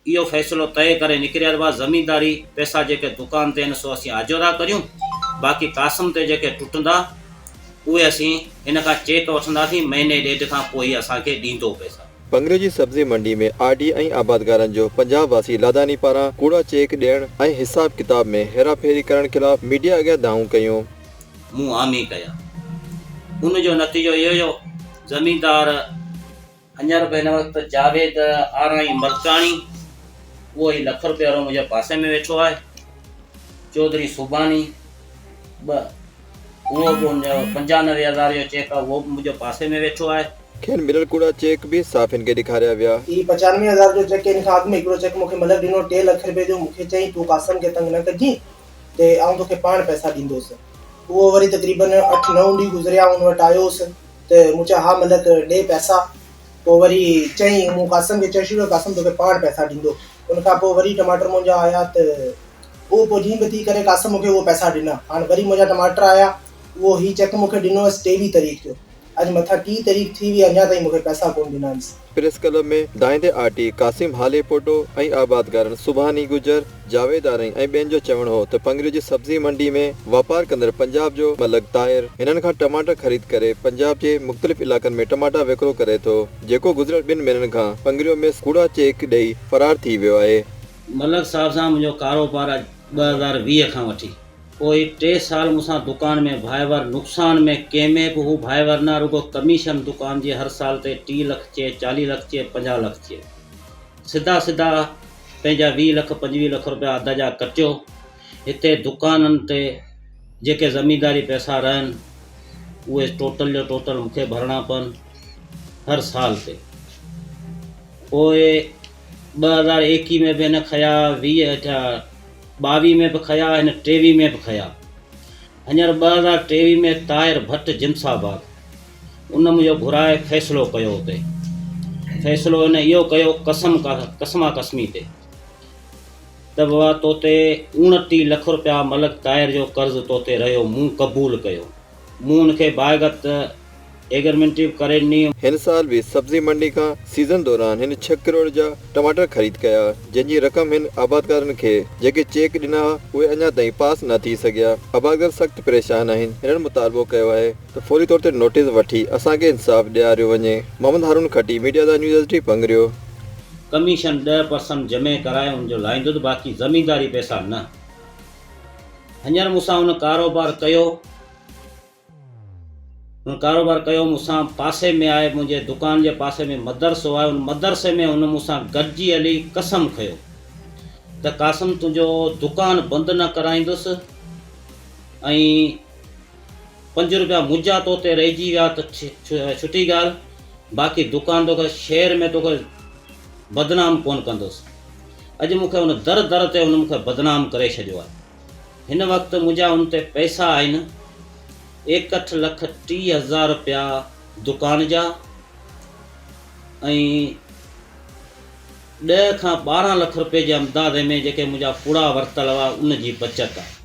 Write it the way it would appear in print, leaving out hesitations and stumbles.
इहो फ़ैसिलो तय करे निकिरिया त ज़मींदारी पैसा जेके दुकान ते आहिनि सो असीं आजो था करियूं, बाक़ी कासम ते जेके टुटंदा उहे असीं हिन खां चेक वठंदासीं, महीने ॾेढ खां पोइ असांखे ॾींदो पैसा। पंगरियो जी सब्जी मंडी में आरडी ऐं आबादगारनि जो पंजाब वासी लादानी पारां कूड़ा चेक ॾियण ऐं हिसाब किताब में हेराफेरी करण खिलाफ़ मीडिया अॻियां दावूं कयूं। मूं आमी कया, उनजो नतीजो इहो ज़मींदार हींअर बि हिन वक़्तु जावेद आराई मरकाणी उहो ई ₹1 वारो मुंहिंजे पासे में वेठो आहे, चौधरी सुबानी उहो बि 95,000 जो चेक आहे, उहो बि मुंहिंजे पासे में वेठो आहे। खेन मिलल कूड़ा चेक भी साफ़ इनके ॾेखारिया विया। ई 95,000 जो चेक इन खां अॻु में हिकिड़ो चेक मूंखे मतिलबु ॾिनो ₹3 जो, मूंखे चई तूं कासम खे तंग न कजांइ ते आउं तोखे पाण पैसा ॾींदुसि। उहो वरी तक़रीबन 8-9 ॾींहं गुज़रिया, उन वटि आयोसि त मूं चयो हा मलिक ॾे पैसा, पोइ वरी चई मूं कासम खे चई छॾियो कासम तोखे पाण पैसा ॾींदो। उन खां पोइ वरी टमाटर मुंहिंजा आया त उहो पोइ जीअं बि थी करे कासम मूंखे उहो पैसा ॾिना। हाणे वरी मुंहिंजा टमाटर आया, उहो ही चेक मूंखे ॾिनो हुअसि 23 तारीख़ जो, अॼु मथां 30 तारीख़ थी वई, अञा ताईं मूंखे पैसा कोन ॾिना आहिनि। प्रेस क्लब में दाइंदे आरटी कासिम हाले पोटो ऐं आबादगारनि सुभानी गुजर जावेद आरई ऐं ॿियनि जो चवणु हो त पंगरियो जी सब्जी मंडी में वापार कंदड़ पंजाब जो मलक ताहिर हिननि खां टमाटर ख़रीद करे पंजाब जे मुख़्तलिफ़ इलाक़नि में टमाटा विकिरो करे थो, जेको गुज़िरियल 2 महीननि खां पंगरियो में कूड़ा चेक ॾेई फरार थी वियो आहे। मलक साहब सां मुंहिंजो कारोबार 2020 खां वठी पोइ 3 साल मूंसां दुकान में भाइवर नुक़सान में कंहिंमें बि हू भाइवर न रुगो कमीशन दुकान जी हर साल ते 30 लख चए, 40 लख चए, 50 लख चए, सिधा पंहिंजा 20 लख 25 लख रुपया अध जा कटियो। हिते दुकाननि ते जेके ज़मींदारी पैसा रहनि उहे टोटल जो टोटल मूंखे भरणा पवनि हर साल ते। पोइ 2021 में बि हिन खया, 22 में बि खया, हिन 23 में बि खया। हींअर 2023 में ताहिर भट्ट जिम्साबाद उन मुंहिंजो घुराए फ़ैसिलो कयो, हुते फ़ैसिलो हिन इहो कयो कसमा कसमी ते त बाबा तोते 29 लख रुपया मलक ताहिर जो कर्ज़ु तोते रहियो, मूं क़बूल कयो, मूं उनखे बाइगत एग्रीमेंट करे ॾिनी। हिन साल भी सब्जी मंडी का सीज़न दौरान हिन 6 करोड़ जा टमाटर ख़रीद कया, जंहिंजी रक़म हिन आबादगारनि खे जेके चेक ॾिना उहे अञा ताईं पास न थी सघिया। आबादगार सख़्तु परेशान आहिनि। हिननि मुतालबो कयो आहे त फौरी तौर ते नोटिस वठी असांखे इंसाफ़ ॾियारियो वञे। Mohammad Haroon Khatti, media the news SD Pangrio. Commission 10% जमे कराए उनजो लाहींदो, बाक़ी ज़मींदारी पैसा न। हींअर मूंसां उन कारोबार कयो मूंसां पासे में आहे, मुंहिंजे दुकान जे पासे में मदरसो आहे, उन मदरसे में हुन मूंसां गॾिजी हली कसम खयो त कासम तुंहिंजो दुकान बंदि न कराईंदुसि ऐं 5 रुपया मुंहिंजा तोते रहिजी विया त छुटी ॻाल्हि, बाक़ी दुकान तोखे शहर में तोखे बदनाम कोन कंदुसि। अॼु मूंखे उन दर ते हुन मूंखे बदनाम करे छॾियो आहे। हिन वक़्तु मुंहिंजा उन ते पैसा आहिनि 61,30,000 रुपया दुकान जा ऐं 10 खां 12 लख रुपए जे अंदाज़े में जेके मुंहिंजा पूरा वरितल हुआ उन जी बचत आहे।